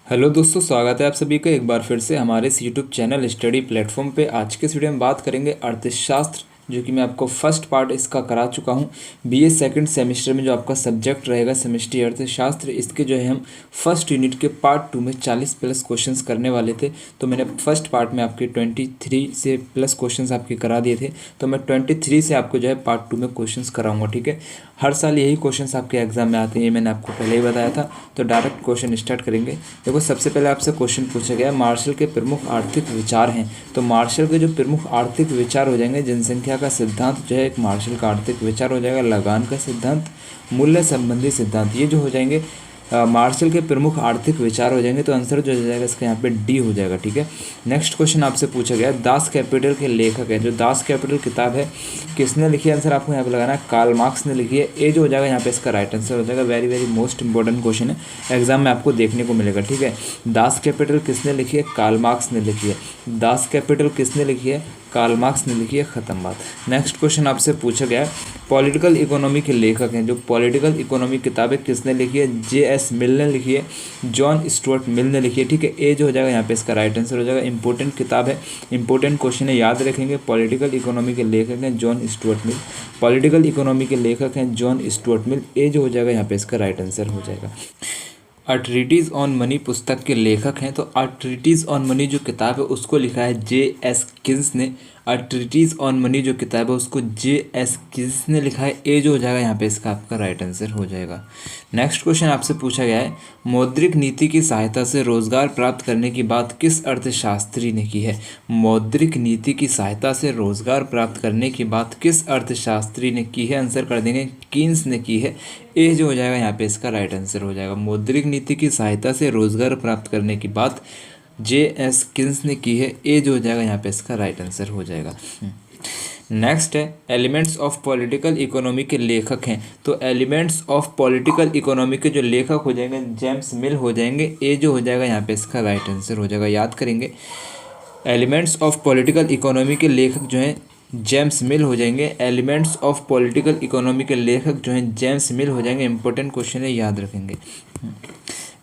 Hello दोस्तों, स्वागत है आप सभी का एक बार फिर से हमारे इस यूट्यूब चैनल स्टडी प्लेटफॉर्म पे। आज के इस वीडियो में बात करेंगे अर्थशास्त्र, जो कि मैं आपको फर्स्ट पार्ट इसका करा चुका हूँ। बीए सेकंड सेमेस्टर में जो आपका सब्जेक्ट रहेगा सेमेस्ट्री अर्थशास्त्र, इसके जो है हम फर्स्ट यूनिट के पार्ट 2 में 40 प्लस क्वेश्चंस करने वाले थे। तो मैंने फर्स्ट पार्ट में आपके 23 से प्लस क्वेश्चंस आपके करा दिए थे। तो मैं 23 से आपको जो है पार्ट 2 में क्वेश्चंस कराऊंगा। ठीक है, हर साल यही क्वेश्चंस आपके एग्जाम में आते हैं, ये मैंने आपको पहले ही बताया था। तो डायरेक्ट क्वेश्चन स्टार्ट करेंगे। देखो, सबसे पहले आपसे क्वेश्चन पूछा गया है मार्शल के प्रमुख आर्थिक विचार हैं। तो मार्शल के जो प्रमुख आर्थिक विचार हो जाएंगे, जनसंख्या का सिद्धांत जो है एक मार्शल का आर्थिक विचार हो जाएगा, लगान का सिद्धांत, मूल्य संबंधी सिद्धांत, ये जो हो जाएंगे मार्शल के प्रमुख आर्थिक विचार हो जाएंगे। तो आंसर जो हो जाएगा इसका यहाँ पे डी हो जाएगा। ठीक है, नेक्स्ट क्वेश्चन आपसे पूछा गया है दास कैपिटल के लेखक है। जो दास कैपिटल किताब है किसने लिखी है, आंसर आपको यहाँ पे लगाना है कार्ल मार्क्स ने लिखी है। ए जो हो जाएगा यहाँ पे इसका राइट आंसर हो जाएगा। Very very most important question है, एग्जाम में आपको देखने को मिलेगा। ठीक है, दास कैपिटल किसने लिखी है, कार्ल मार्क्स ने लिखी है। दास कैपिटल किसने लिखी है, कार्ल मार्क्स ने लिखी है। खत्म बात। नेक्स्ट क्वेश्चन आपसे पूछा गया है पॉलिटिकल इकोनॉमी के लेखक हैं। जो पॉलिटिकल इकोनॉमी किताबें किसने लिखी है, जे.एस. मिल ने लिखी है, जॉन स्टुअर्ट मिल ने लिखी है। ठीक है, ए जो हो जाएगा यहाँ पे इसका राइट आंसर हो जाएगा। इंपॉर्टेंट किताब है, इंपॉर्टेंट क्वेश्चन है, याद रखेंगे। पॉलिटिकल इकोनॉमी के लेखक हैं John Stuart Mill. Political economy के लेखक हैं जॉन स्टुअर्ट मिल। ए जो हो जाएगा यहाँ पे इसका राइट आंसर हो जाएगा। अ ट्रीटीज़ ऑन मनी पुस्तक के लेखक हैं। तो अ ट्रीटीज़ ऑन मनी जो किताब है उसको लिखा है जे.एस. किन्स ने। अ ट्रीटीज़ ऑन मनी जो किताब है उसको जे.एस. किन्स ने लिखा है। ए जो हो जाएगा यहाँ पे इसका आपका राइट आंसर हो जाएगा। नेक्स्ट क्वेश्चन आपसे पूछा गया है मौद्रिक नीति की सहायता से रोजगार प्राप्त करने की बात किस अर्थशास्त्री ने की है। मौद्रिक नीति की सहायता से रोजगार प्राप्त करने की बात किस अर्थशास्त्री ने की है, आंसर कर देंगे कीन्स ने की है। ए जो हो जाएगा यहाँ पे इसका राइट आंसर हो जाएगा। मौद्रिक नीति की सहायता से रोजगार प्राप्त करने की बात जे.एस. किन्स ने की है। ए जो हो जाएगा यहाँ पे इसका राइट आंसर हो जाएगा। नेक्स्ट है एलिमेंट्स ऑफ पॉलिटिकल इकोनॉमी के लेखक हैं। तो एलिमेंट्स ऑफ पॉलिटिकल इकोनॉमी के जो लेखक हो जाएंगे जेम्स मिल हो जाएंगे। ए जो हो जाएगा यहाँ पे इसका राइट आंसर हो जाएगा। याद करेंगे, एलिमेंट्स ऑफ पॉलिटिकल इकोनॉमी के लेखक जो हैं जेम्स मिल हो जाएंगे। एलिमेंट्स ऑफ पॉलिटिकल इकोनॉमी के लेखक जो हैं जेम्स मिल हो जाएंगे। इंपॉर्टेंट क्वेश्चन है, याद रखेंगे।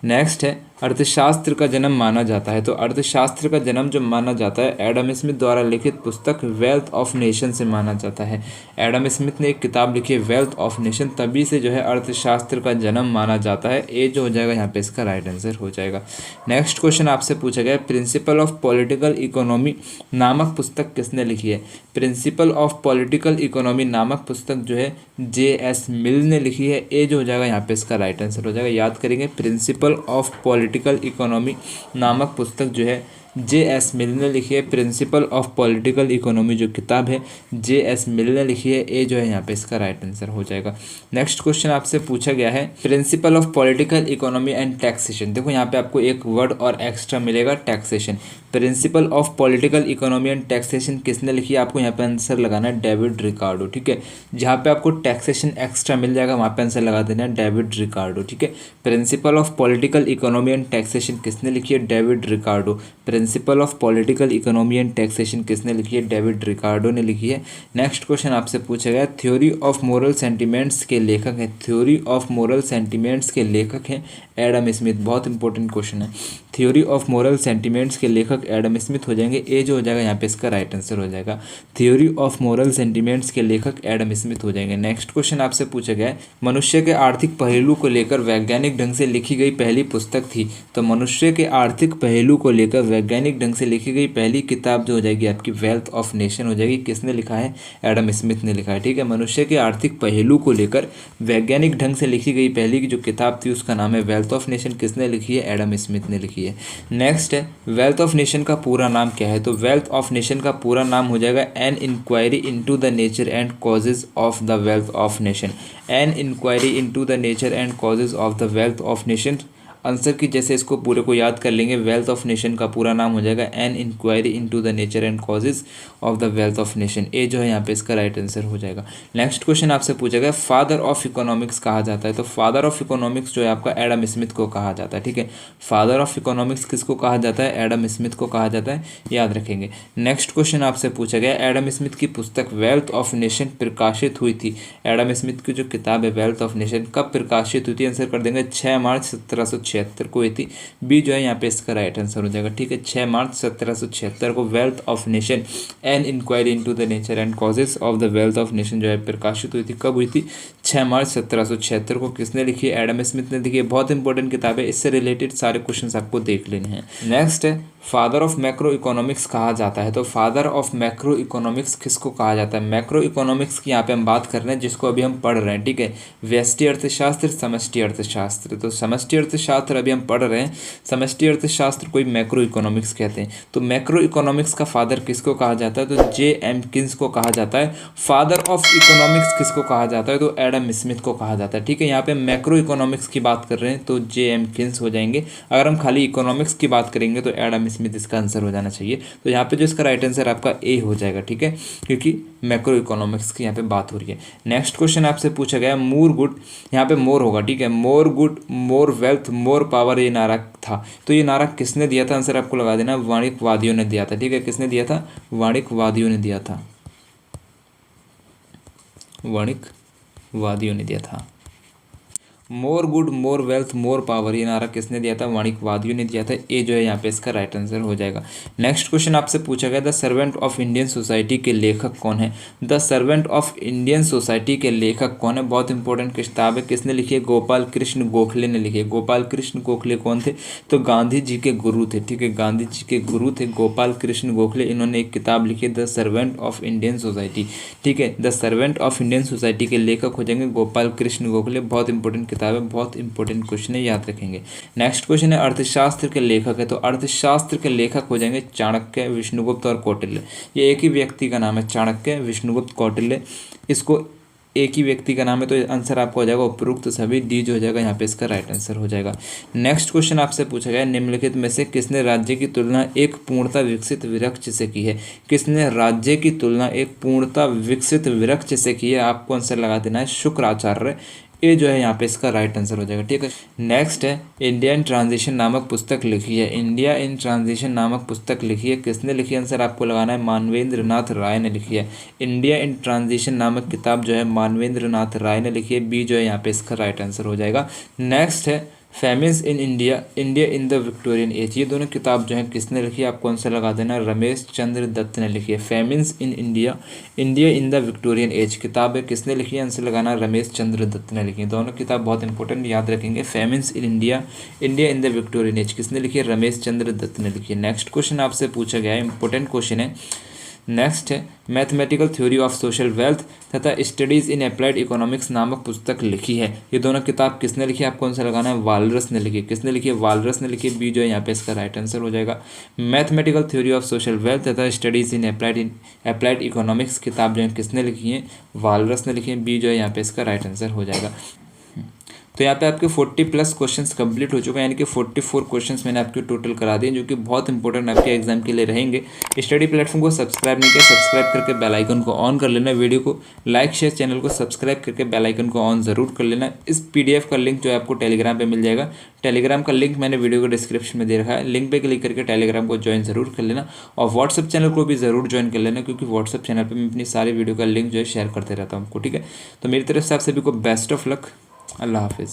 नेक्स्ट है अर्थशास्त्र का जन्म माना जाता है। तो अर्थशास्त्र का जन्म जो माना जाता है एडम स्मिथ द्वारा लिखित पुस्तक वेल्थ ऑफ नेशन से माना जाता है। एडम स्मिथ ने एक किताब लिखी है वेल्थ ऑफ नेशन, तभी से जो है अर्थशास्त्र का जन्म माना जाता है। ए जो हो जाएगा यहाँ पे इसका राइट आंसर हो जाएगा। नेक्स्ट क्वेश्चन आपसे पूछा गया प्रिंसिपल ऑफ पॉलिटिकल इकोनॉमी नामक पुस्तक किसने लिखी है। प्रिंसिपल ऑफ पॉलिटिकल इकोनॉमी नामक पुस्तक जो है जे.एस. मिल ने लिखी है। ए जो हो जाएगा यहाँ पे इसका राइट आंसर हो जाएगा। याद करेंगे, प्रिंसिपल ऑफ पॉलिटिकल इकोनॉमी नामक पुस्तक जो है जे.एस. मिल ने लिखी है। प्रिंसिपल ऑफ पॉलिटिकल इकोनॉमी जो किताब है जे.एस. मिल ने लिखी है। ए जो है यहाँ पे इसका राइट आंसर हो जाएगा। नेक्स्ट क्वेश्चन आपसे पूछा गया है principle of political economy and taxation. देखो यहाँ पे आपको एक वर्ड और एक्स्ट्रा मिलेगा, taxation. Principle of political economy and taxation किसने लिखी है, आपको यहाँ पे आंसर लगाना है डेविड रिकार्डो। ठीक है, जहाँ पे आपको टैक्सेशन एक्स्ट्रा मिल जाएगा वहाँ पे आंसर लगा देना है डेविड रिकार्डो। ठीक है, principle of political economy and taxation किसने लिखी है, David Ricardo. Principle of political economy and taxation किसने लिखी है, डेविड रिकार्डो ने लिखी है। नेक्स्ट क्वेश्चन आपसे पूछा गया थ्योरी ऑफ मोरल सेंटिमेंट्स के लेखक हैं। थ्योरी ऑफ मोरल सेंटिमेंट्स के लेखक हैं एडम स्मिथ। बहुत इंपॉर्टेंट क्वेश्चन है। थ्योरी ऑफ मोरल सेंटिमेंट्स के लेखक एडम स्मिथ हो जाएंगे। ए जो हो जाएगा यहाँ पे इसका राइट आंसर हो जाएगा। थ्योरी ऑफ मोरल सेंटिमेंट्स के लेखक एडम स्मिथ हो जाएंगे। नेक्स्ट क्वेश्चन आपसे पूछा गया है मनुष्य के आर्थिक पहलू को लेकर वैज्ञानिक ढंग से लिखी गई पहली पुस्तक थी। तो मनुष्य के आर्थिक पहलू को लेकर वैज्ञानिक ढंग से लिखी गई पहली किताब जो हो जाएगी आपकी वेल्थ ऑफ नेशन हो जाएगी। किसने लिखा है, एडम स्मिथ ने लिखा है। ठीक है, मनुष्य के आर्थिक पहलू को लेकर वैज्ञानिक ढंग से लिखी गई पहली की जो किताब थी उसका नाम है वेल्थ ऑफ नेशन। किसने लिखी है, एडम स्मिथ ने लिखी है। नेक्स्ट है वेल्थ ऑफ नेशन का पूरा नाम क्या है। तो वेल्थ ऑफ नेशन का पूरा नाम हो जाएगा an inquiry into the nature and causes of the wealth of nation. An inquiry into the nature and causes of the wealth of nation. Answer की जैसे इसको पूरे को याद कर लेंगे, वेल्थ ऑफ नेशन का पूरा नाम हो जाएगा an inquiry into the nature and causes of the wealth of nation. ए जो है यहाँ पे इसका राइट आंसर हो जाएगा। नेक्स्ट क्वेश्चन आपसे पूछा गया फादर ऑफ इकोनॉमिक्स कहा जाता है। तो फादर ऑफ इकोनॉमिक्स जो है आपका एडम स्मिथ को कहा जाता है। ठीक है, फादर ऑफ इकोनॉमिक्स किसको कहा जाता है, एडम स्मिथ को कहा जाता है, याद रखेंगे। नेक्स्ट क्वेश्चन आपसे पूछा गया एडम स्मिथ की पुस्तक वेल्थ ऑफ नेशन प्रकाशित हुई थी। एडम स्मिथ की जो किताब है वेल्थ ऑफ नेशन कब प्रकाशित हुई थी, आंसर कर देंगे 6 मार्च 1786 1776 को हुई थी। बी जो है यहाँ पे इसका राइट आंसर हो जाएगा। ठीक है, 6 मार्च 1776 को wealth of nation an inquiry into the nature and causes of the wealth of nation जो है प्रकाशित हुई थी। कब हुई थी? 6 मार्च 1776 को। किसने लिखी है? एडम स्मिथ ने लिखी है। बहुत इंपॉर्टेंट किताब है, इससे रिलेटेड सारे क्वेश्चन आपको देख लेने हैं। नेक्स्ट है फादर ऑफ मैक्रो इकोनॉमिक्स कहा जाता है। तो फादर ऑफ मैक्रो इकोनॉमिक्स किसको कहा जाता है? मैक्रो इकोनॉमिक्स की यहाँ पे हम बात कर रहे हैं, जिसको अभी हम पढ़ रहे हैं। ठीक है, व्यष्टि अर्थशास्त्र, समष्टि अर्थशास्त्र। तो समष्टि अर्थशास्त्र अभी हम पढ़ रहे हैं, समष्टि अर्थशास्त्र कोई मैक्रो इकोनॉमिक्स कहते हैं। तो मैक्रो इकोनॉमिक्स का फादर किसको कहा जाता है? तो जे एम्किंस को कहा जाता है। फादर ऑफ इकोनॉमिक्स किसको कहा जाता है? तो एडम स्मिथ को कहा जाता है। ठीक है, यहाँ पे मैक्रो इकोनॉमिक्स की बात कर रहे हैं तो जे एम्किंस हो जाएंगे। अगर हम खाली इकोनॉमिक्स की बात करेंगे तो एडम स्मिथ इसका आंसर हो जाना चाहिए। तो यहाँ पे जो इसका राइट आंसर आपका ए हो जाएगा। ठीक है, क्योंकि मैक्रो इकोनॉमिक्स की यहाँ पे बात हो रही है। नेक्स्ट क्वेश्चन आपसे पूछा गया मोर गुड, यहाँ पे मोर होगा। ठीक है, more good more wealth more power ये नारा था। तो ये नारा किसने दिया था? आंसर आपको लगा देना, वाणिज्यवादियों ने दिया था। ठीक है, किसने दिया था? वाणिज्यवादियों ने दिया था। वाणिज्यवादियों ने दिया था। More good more wealth more power ये नारा किसने दिया था? वाणिज्यवादियों ने दिया था। ए जो है यहाँ पे इसका राइट आंसर हो जाएगा। नेक्स्ट क्वेश्चन आपसे पूछा गया the servant of Indian society के लेखक कौन है? The servant of Indian society के लेखक कौन है? बहुत इंपॉर्टेंट किताब है। किसने लिखी है? गोपाल कृष्ण गोखले ने लिखी है। गोपाल कृष्ण गोखले कौन थे? तो गांधी जी के गुरु थे। ठीक है, गांधी जी के गुरु थे गोपाल कृष्ण गोखले। इन्होंने एक किताब लिखी है the servant of Indian society. ठीक है, the servant of Indian society के लेखक हो जाएंगे गोपाल कृष्ण गोखले। बहुत इंपॉर्टेंट किताब है, बहुत इंपॉर्टेंट क्वेश्चन है, याद रखेंगे। नेक्स्ट क्वेश्चन है अर्थशास्त्र के लेखक है। तो अर्थशास्त्र के लेखक हो जाएंगे चाणक्य, विष्णुगुप्त और कौटिल्य। ये एक ही व्यक्ति का नाम है, चाणक्य, विष्णुगुप्त, कौटिल्य। इसको एक ही व्यक्ति का नाम है, तो आंसर आपको हो जाएगा उपरोक्त सभी। डी जो हो जाएगा यहाँ पे इसका राइट आंसर हो जाएगा। नेक्स्ट क्वेश्चन आपसे पूछा गया निम्नलिखित में से किसने राज्य की तुलना एक पूर्णतः विकसित वृक्ष से की है? किसने राज्य की तुलना एक पूर्णतः विकसित वृक्ष से की है? आपको आंसर लगा देना है शुक्राचार्य। ये जो है यहाँ पे इसका राइट आंसर हो जाएगा। ठीक है, नेक्स्ट है इंडिया इन ट्रांजिशन नामक पुस्तक लिखी है। इंडिया इन ट्रांजिशन नामक पुस्तक लिखी है, किसने लिखी है? आंसर आपको लगाना है मानवेंद्र नाथ राय ने लिखी है। इंडिया इन ट्रांजिशन नामक किताब जो है मानवेंद्र नाथ राय ने लिखी है। बी जो है यहाँ पे इसका राइट आंसर हो जाएगा। नेक्स्ट है famines in India, India in the Victorian age. ये दोनों किताब जो है किसने लिखी है? आपको आंसर लगा देना, रमेश चंद्र दत्त ने लिखी है। Famines in India, India in the Victorian age किताब है, किसने लिखी है? आंसर लगाना, रमेश चंद्र दत्त ने लिखी है। दोनों किताब बहुत इंपॉर्टेंट, याद रखेंगे। Famines in India, India in the Victorian age किसने लिखी है? रमेश चंद्र दत्त ने लिखी है। नेक्स्ट क्वेश्चन आपसे पूछा गया है, इंपॉर्टेंट क्वेश्चन है। नेक्स्ट है mathematical theory of social wealth तथा स्टडीज़ इन अप्लाइड इकोनॉमिक्स नामक पुस्तक लिखी है। ये दोनों किताब किसने लिखी है? आपको आंसर लगाना है, वालरस ने लिखी है। किसने लिखी है? वालरस ने लिखी है। बी जो है यहाँ पे इसका राइट आंसर हो जाएगा। Mathematical theory of social wealth तथा स्टडीज़ इन अप्लाइड इकोनॉमिक्स किताब जो है किसने लिखी है? वालरस ने लिखी है। बी जो है यहाँ पे इसका राइट आंसर हो जाएगा। तो यहाँ पे आपके 40+ क्वेश्चंस कंप्लीट हो चुके हैं, यानी कि 44 क्वेश्चंस मैंने आपके टोटल करा दिए, जो कि बहुत इंपॉर्टेंट आपके एग्जाम के लिए रहेंगे। स्टडी प्लेटफॉर्म को सब्सक्राइब नहीं किया, सब्सक्राइब करके बेल आइकन को ऑन कर लेना। वीडियो को लाइक शेयर, चैनल को सब्सक्राइब करके बेल आइकन को ऑन ज़रूर कर लेना। इस PDF का लिंक जो है आपको टेलीग्राम पर मिल जाएगा। टेलीग्राम का लिंक मैंने वीडियो को डिस्क्रिप्शन में दे रखा है, लिंक पर क्लिक करके टेलीग्राम को ज्वाइन ज़रूर कर लेना। और व्हाट्सअप चैनल को भी ज़रूर ज्वाइन कर लेना, क्योंकि व्हाट्सअप चैनल पर मैं अपनी सारी वीडियो का लिंक जो है शेयर करते रहता हूँ आपको। ठीक है, तो मेरी तरफ से आप सभी को बेस्ट ऑफ लक। अल्लाह हाफिज़।